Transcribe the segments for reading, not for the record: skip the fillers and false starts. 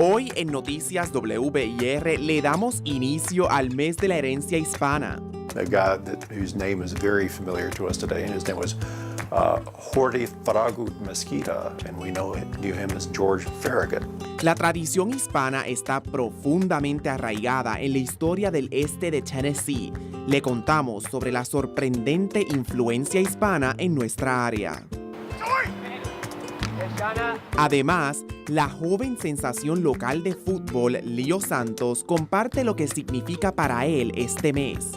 Hoy en Noticias WIR le damos inicio al mes de la herencia hispana. A guy whose name is very familiar to us today, and his name was Jordi Farragut Mesquita, and we knew him as George Farragut. La tradición hispana está profundamente arraigada en la historia del este de Tennessee. Le contamos sobre la sorprendente influencia hispana en nuestra área. Además, la joven sensación local de fútbol, Leo Santos, comparte lo que significa para él este mes.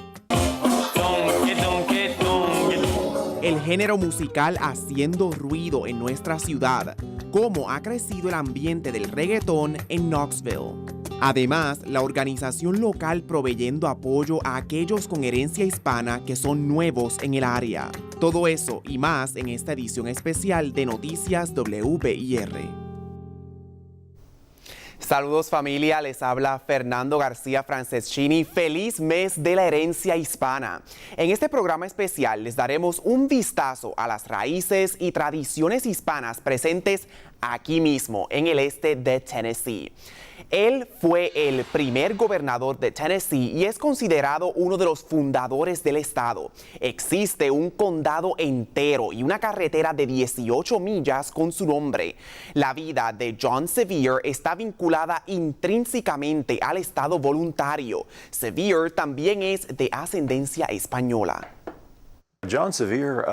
El género musical haciendo ruido en nuestra ciudad, cómo ha crecido el ambiente del reggaetón en Knoxville. Además, la organización local proveyendo apoyo a aquellos con herencia hispana que son nuevos en el área. Todo eso y más en esta edición especial de Noticias WIR. Saludos familia, les habla Fernando García Franceschini. Feliz mes de la herencia hispana. En este programa especial les daremos un vistazo a las raíces y tradiciones hispanas presentes aquí mismo en el este de Tennessee. Él fue el primer gobernador de Tennessee y es considerado uno de los fundadores del estado. Existe un condado entero y una carretera de 18 millas con su nombre. La vida de John Sevier está vinculada intrínsecamente al estado voluntario. Sevier también es de ascendencia española. John Sevier,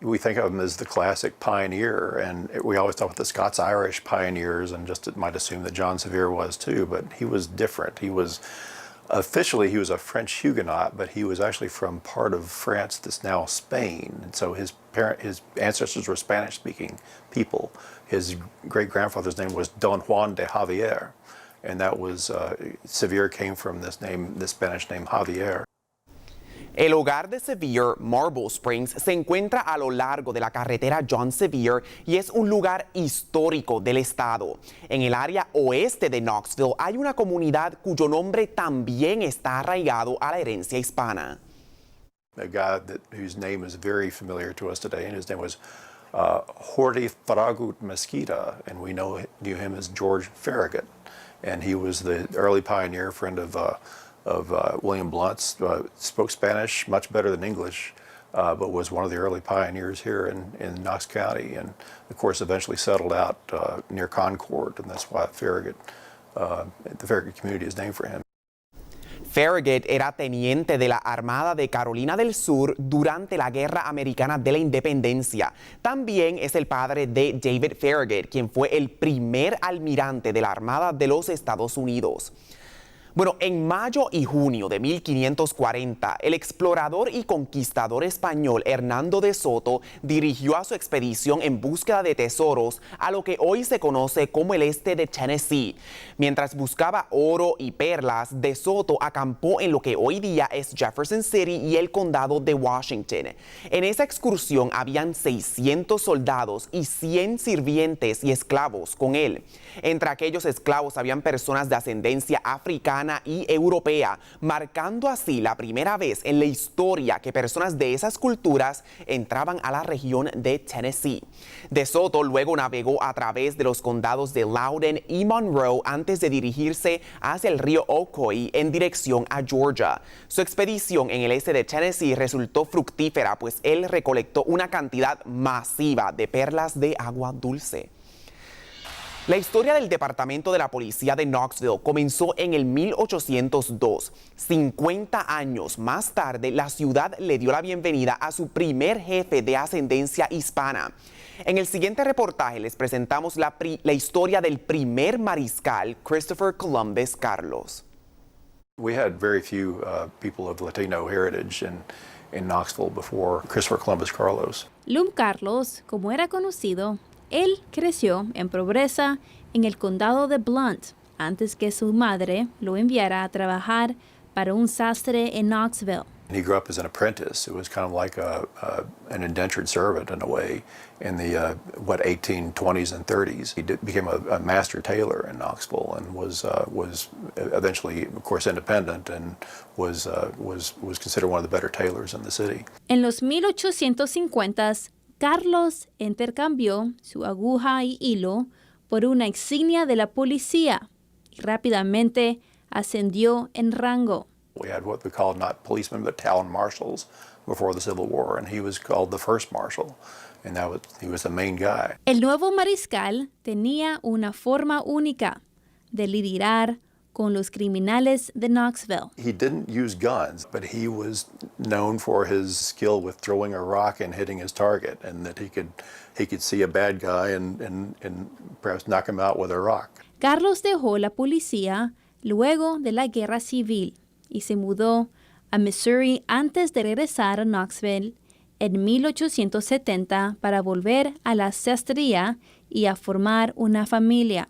we think of him as the classic pioneer, and we always talk about the Scots-Irish pioneers, and just might assume that John Sevier was too, but he was different. Officially he was a French Huguenot, but he was actually from part of France that's now Spain, and so his ancestors were Spanish-speaking people. His great-grandfather's name was Don Juan de Javier, and that was, Sevier came from this Spanish name Javier. El hogar de Sevier, Marble Springs, se encuentra a lo largo de la carretera John Sevier y es un lugar histórico del estado. En el área oeste de Knoxville hay una comunidad cuyo nombre también está arraigado a la herencia hispana. A guy whose name is very familiar to us today, and his name was Jordi Farragut Mesquita, and we knew him as George Farragut, and he was the early pioneer, friend of William Blount's, spoke Spanish much better than English, but was one of the early pioneers here in Knox County, and of course eventually settled out near Concord, and that's why Farragut, the Farragut community is named for him. Farragut era teniente de la Armada de Carolina del Sur durante la Guerra Americana de la Independencia. También es el padre de David Farragut, quien fue el primer almirante de la Armada de los Estados Unidos. Bueno, en mayo y junio de 1540, el explorador y conquistador español Hernando de Soto dirigió a su expedición en búsqueda de tesoros a lo que hoy se conoce como el este de Tennessee. Mientras buscaba oro y perlas, de Soto acampó en lo que hoy día es Jefferson City y el condado de Washington. En esa excursión habían 600 soldados y 100 sirvientes y esclavos con él. Entre aquellos esclavos habían personas de ascendencia africana y europea, marcando así la primera vez en la historia que personas de esas culturas entraban a la región de Tennessee. De Soto luego navegó a través de los condados de Loudoun y Monroe antes de dirigirse hacia el río Ocoee en dirección a Georgia. Su expedición en el este de Tennessee resultó fructífera, pues él recolectó una cantidad masiva de perlas de agua dulce. La historia del Departamento de la Policía de Knoxville comenzó en el 1802. 50 años más tarde, la ciudad le dio la bienvenida a su primer jefe de ascendencia hispana. En el siguiente reportaje les presentamos la historia del primer mariscal, Christopher Columbus Carlos. We had very few people of Latino heritage in Knoxville before Christopher Columbus Carlos. Lum Carlos, como era conocido, él creció en pobreza en el condado de Blount antes que su madre lo enviara a trabajar para un sastre en Knoxville. He grew up as an apprentice. It was kind of like an indentured servant in a way in the 1820s and 30s. He became a master tailor in Knoxville and was eventually, of course, independent and was considered one of the better tailors in the city. En los 1850s, Carlos intercambió su aguja y hilo por una insignia de la policía y rápidamente ascendió en rango. We had what we called not policemen but town marshals before the Civil War, and he was called the first marshal, and he was the main guy. El nuevo mariscal tenía una forma única de lidiar con los criminales de Knoxville. He didn't use guns, but he was known for his skill with throwing a rock and hitting his target, and that he could see a bad guy and perhaps knock him out with a rock. Carlos dejó la policía luego de la Guerra Civil y se mudó a Missouri antes de regresar a Knoxville en 1870 para volver a la sastrería y a formar una familia.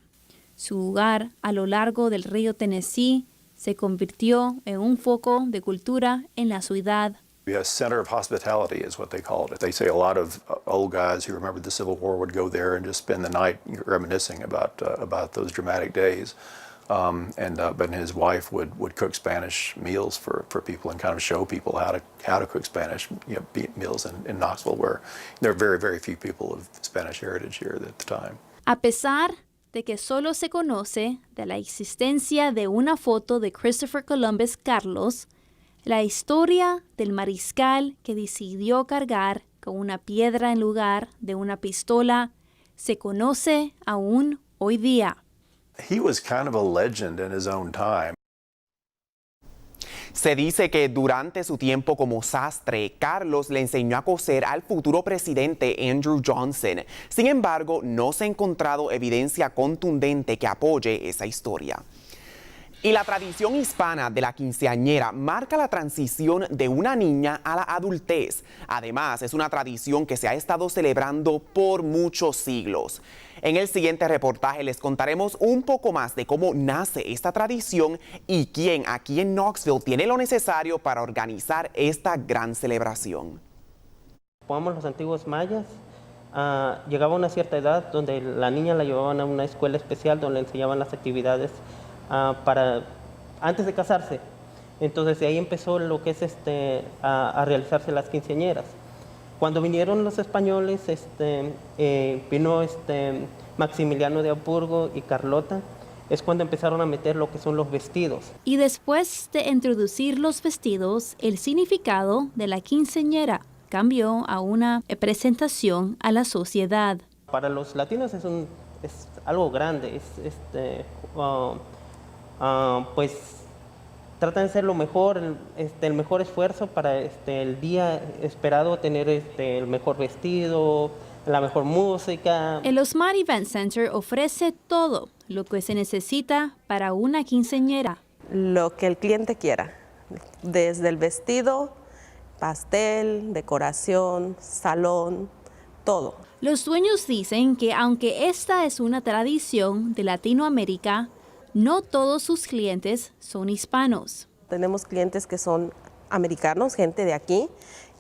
Su hogar a lo largo del río Tennessee se convirtió en un foco de cultura en la ciudad. A center of hospitality is what they called it. They say a lot of old guys who remembered the Civil War would go there and just spend the night reminiscing about those dramatic days. But his wife would cook Spanish meals for people and kind of show people how to cook Spanish meals in Knoxville, where there are very, very few people of Spanish heritage here at the time. A pesar de que solo se conoce de la existencia de una foto de Christopher Columbus Carlos, la historia del mariscal que decidió cargar con una piedra en lugar de una pistola se conoce aún hoy día. He was kind of a legend in his own time. Se dice que durante su tiempo como sastre, Carlos le enseñó a coser al futuro presidente Andrew Johnson. Sin embargo, no se ha encontrado evidencia contundente que apoye esa historia. Y la tradición hispana de la quinceañera marca la transición de una niña a la adultez. Además, es una tradición que se ha estado celebrando por muchos siglos. En el siguiente reportaje les contaremos un poco más de cómo nace esta tradición y quién aquí en Knoxville tiene lo necesario para organizar esta gran celebración. Pongamos los antiguos mayas, llegaba a una cierta edad donde la niña la llevaban a una escuela especial donde le enseñaban las actividades antes de casarse. Entonces de ahí empezó lo que es a realizarse las quinceañeras. Cuando vinieron los españoles, vino Maximiliano de Habsburgo y Carlota, es cuando empezaron a meter lo que son los vestidos. Y después de introducir los vestidos, el significado de la quinceañera cambió a una presentación a la sociedad. Para los latinos es algo grande, pues tratan de hacer lo mejor, el mejor esfuerzo para el día esperado, tener el mejor vestido, la mejor música. El Osmar Event Center ofrece todo lo que se necesita para una quinceañera. Lo que el cliente quiera, desde el vestido, pastel, decoración, salón, todo. Los dueños dicen que aunque esta es una tradición de Latinoamérica, no todos sus clientes son hispanos. Tenemos clientes que son americanos, gente de aquí,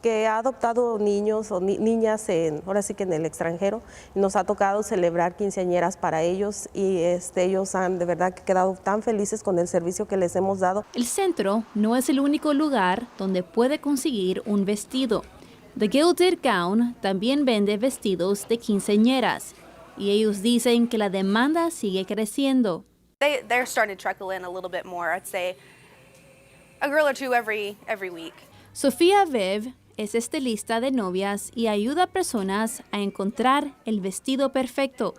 que ha adoptado niños o niñas ahora sí que en el extranjero. Nos ha tocado celebrar quinceañeras para ellos y ellos han de verdad quedado tan felices con el servicio que les hemos dado. El centro no es el único lugar donde puede conseguir un vestido. The Gilded Gown también vende vestidos de quinceañeras y ellos dicen que la demanda sigue creciendo. They're starting to trickle in a little bit more. I'd say a girl or two every week. Sofía Viv es estilista de novias y ayuda a personas a encontrar el vestido perfecto.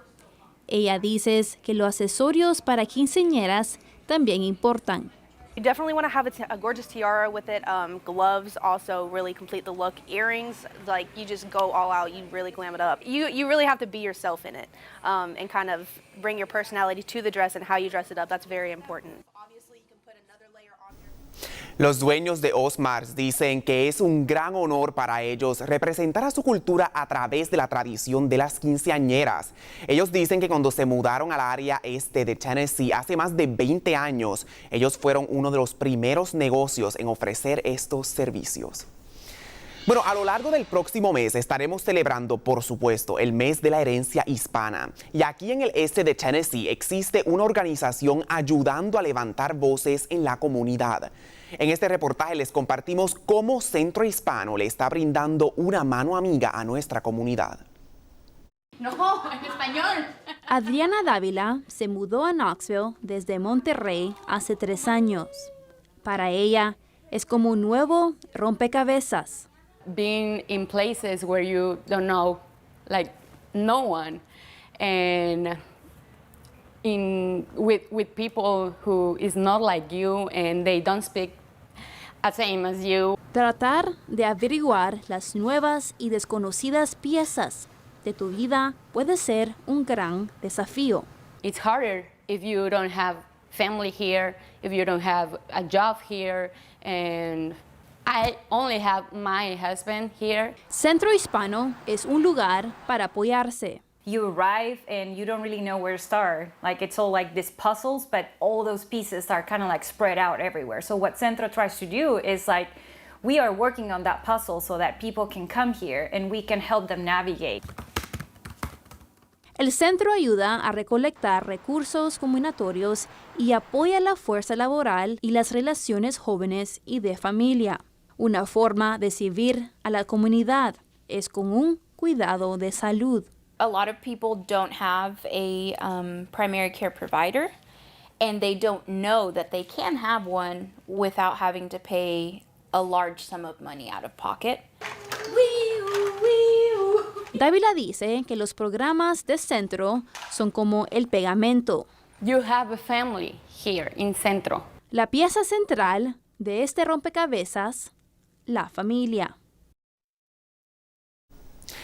Ella dice que los accesorios para quinceañeras también importan. You definitely want to have a gorgeous tiara with it. Gloves also really complete the look. Earrings, like you just go all out. You really glam it up. You really have to be yourself in it and kind of bring your personality to the dress and how you dress it up. That's very important. Obviously, you can put another layer on there. Los dueños de Osmars dicen que es un gran honor para ellos representar a su cultura a través de la tradición de las quinceañeras. Ellos dicen que cuando se mudaron al área este de Tennessee hace más de 20 años, ellos fueron uno de los primeros negocios en ofrecer estos servicios. Bueno, a lo largo del próximo mes estaremos celebrando, por supuesto, el mes de la herencia hispana. Y aquí en el este de Tennessee existe una organización ayudando a levantar voces en la comunidad. En este reportaje les compartimos cómo Centro Hispano le está brindando una mano amiga a nuestra comunidad. No, en español. Adriana Dávila se mudó a Knoxville desde Monterrey hace 3 años. Para ella es como un nuevo rompecabezas. Being in places where you don't know, like, no one, and with people who is not like you and they don't speak the same as you. Tratar de averiguar las nuevas y desconocidas piezas de tu vida puede ser un gran desafío. It's harder if you don't have family here, if you don't have a job here, and I only have my husband here. Centro Hispano es un lugar para apoyarse. You arrive and you don't really know where to start. Like, it's all like these puzzles, but all those pieces are kind of like spread out everywhere. So what Centro tries to do is like, we are working on that puzzle so that people can come here and we can help them navigate. El centro ayuda a recolectar recursos combinatorios y apoya la fuerza laboral y las relaciones jóvenes y de familia. Una forma de servir a la comunidad es con un cuidado de salud. A lot of people don't have a primary care provider, and they don't know that they can have one without having to pay a large sum of money out of pocket. Dávila dice que los programas de centro son como el pegamento. You have a family here in Centro. La pieza central de este rompecabezas, la familia.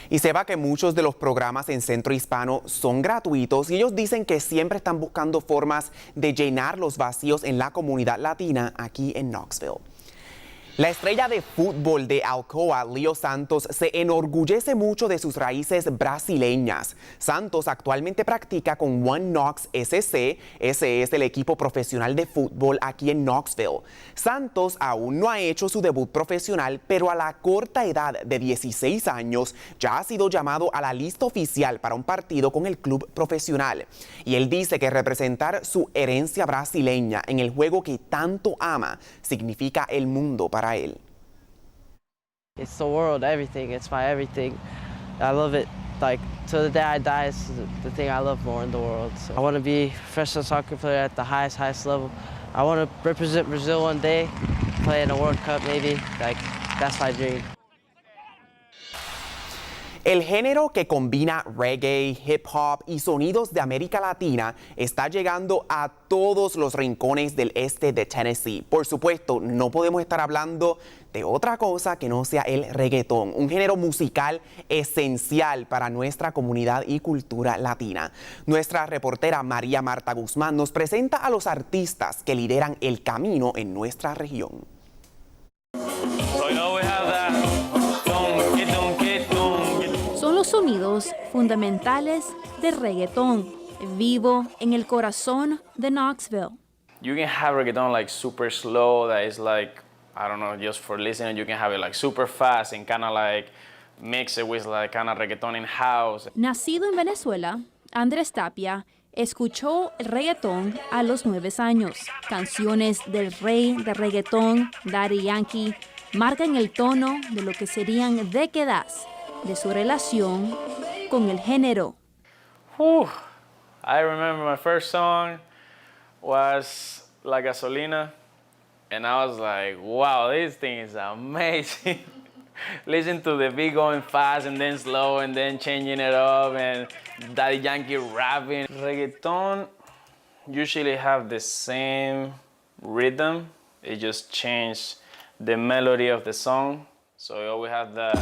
Y sepa que muchos de los programas en Centro Hispano son gratuitos y ellos dicen que siempre están buscando formas de llenar los vacíos en la comunidad latina aquí en Knoxville. La estrella de fútbol de Alcoa, Leo Santos, se enorgullece mucho de sus raíces brasileñas. Santos actualmente practica con One Knox SC, ese es el equipo profesional de fútbol aquí en Knoxville. Santos aún no ha hecho su debut profesional, pero a la corta edad de 16 años ya ha sido llamado a la lista oficial para un partido con el club profesional. Y él dice que representar su herencia brasileña en el juego que tanto ama significa el mundo para él. It's the world, everything. It's my everything. I love it. Like, till the day I die, it's the thing I love more in the world. So I want to be a professional soccer player at the highest level. I want to represent Brazil one day, play in a World Cup maybe. Like, that's my dream. El género que combina reggae, hip hop y sonidos de América Latina está llegando a todos los rincones del este de Tennessee. Por supuesto, no podemos estar hablando de otra cosa que no sea el reggaetón, un género musical esencial para nuestra comunidad y cultura latina. Nuestra reportera María Marta Guzmán nos presenta a los artistas que lideran el camino en nuestra región. Son los sonidos fundamentales del reggaetón, vivo en el corazón de Knoxville. You can have reggaeton like super slow, that is like, I don't know, just for listening. You can have it like super fast and kind of like mix it with like kind of reggaeton in house. Nacido en Venezuela, Andrés Tapia escuchó el reggaetón a los 9 años. Canciones del rey del reggaetón, Daddy Yankee, marcan el tono de lo que serían décadas de su relación con el género. I remember my first song was La Gasolina, and I was like, wow, this thing is amazing. Listen to the beat going fast and then slow and then changing it up and Daddy Yankee rapping. Reggaeton usually have the same rhythm. It just changed the melody of the song. So we always have that.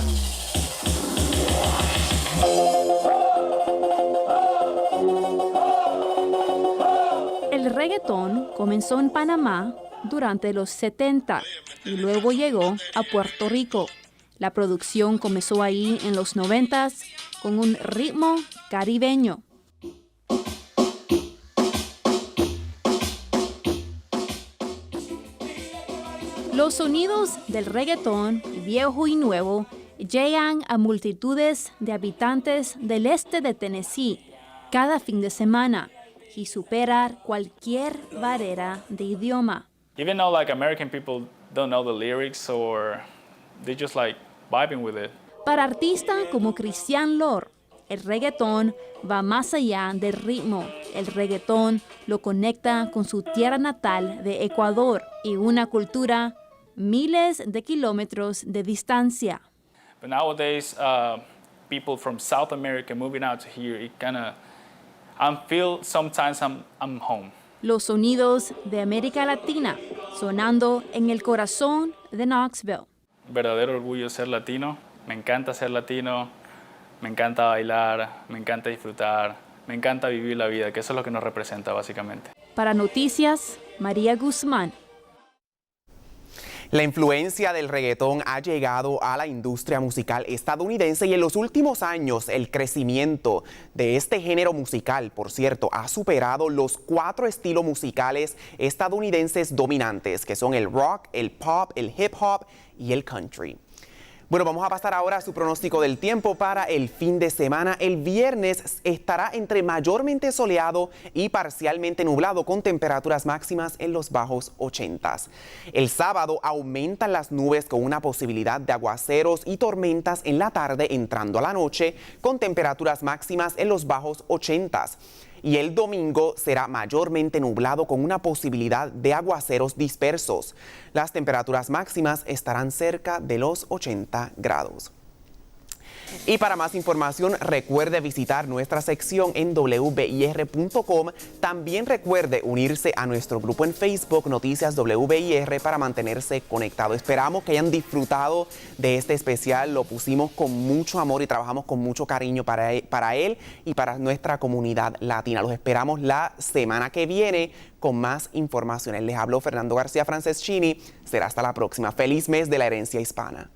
El reggaetón comenzó en Panamá durante los 70 y luego llegó a Puerto Rico. La producción comenzó ahí en los 90 con un ritmo caribeño. Los sonidos del reggaetón viejo y nuevo llegan a multitudes de habitantes del este de Tennessee cada fin de semana y superar cualquier barrera de idioma. Even though like American people don't know the lyrics or they just like vibing with it. Para artistas como Christian Lor, el reggaetón va más allá del ritmo. El reggaetón lo conecta con su tierra natal de Ecuador y una cultura miles de kilómetros de distancia. But nowadays, people from South America moving out to here, it I feel sometimes I'm home. Los sonidos de América Latina sonando en el corazón de Knoxville. Verdadero orgullo ser latino. Me encanta ser latino, me encanta bailar, me encanta disfrutar, me encanta vivir la vida, que eso es lo que nos representa básicamente. Para Noticias, María Guzmán. La influencia del reggaetón ha llegado a la industria musical estadounidense y en los últimos años el crecimiento de este género musical, por cierto, ha superado los 4 estilos musicales estadounidenses dominantes, que son el rock, el pop, el hip hop y el country. Bueno, vamos a pasar ahora a su pronóstico del tiempo para el fin de semana. El viernes estará entre mayormente soleado y parcialmente nublado con temperaturas máximas en los bajos 80s. El sábado aumentan las nubes con una posibilidad de aguaceros y tormentas en la tarde entrando a la noche con temperaturas máximas en los bajos 80s. Y el domingo será mayormente nublado con una posibilidad de aguaceros dispersos. Las temperaturas máximas estarán cerca de los 80 grados. Y para más información, recuerde visitar nuestra sección en wbir.com. También recuerde unirse a nuestro grupo en Facebook, Noticias WBIR, para mantenerse conectado. Esperamos que hayan disfrutado de este especial. Lo pusimos con mucho amor y trabajamos con mucho cariño para él y para nuestra comunidad latina. Los esperamos la semana que viene con más información. Les habló Fernando García Franceschini. Será hasta la próxima. Feliz mes de la herencia hispana.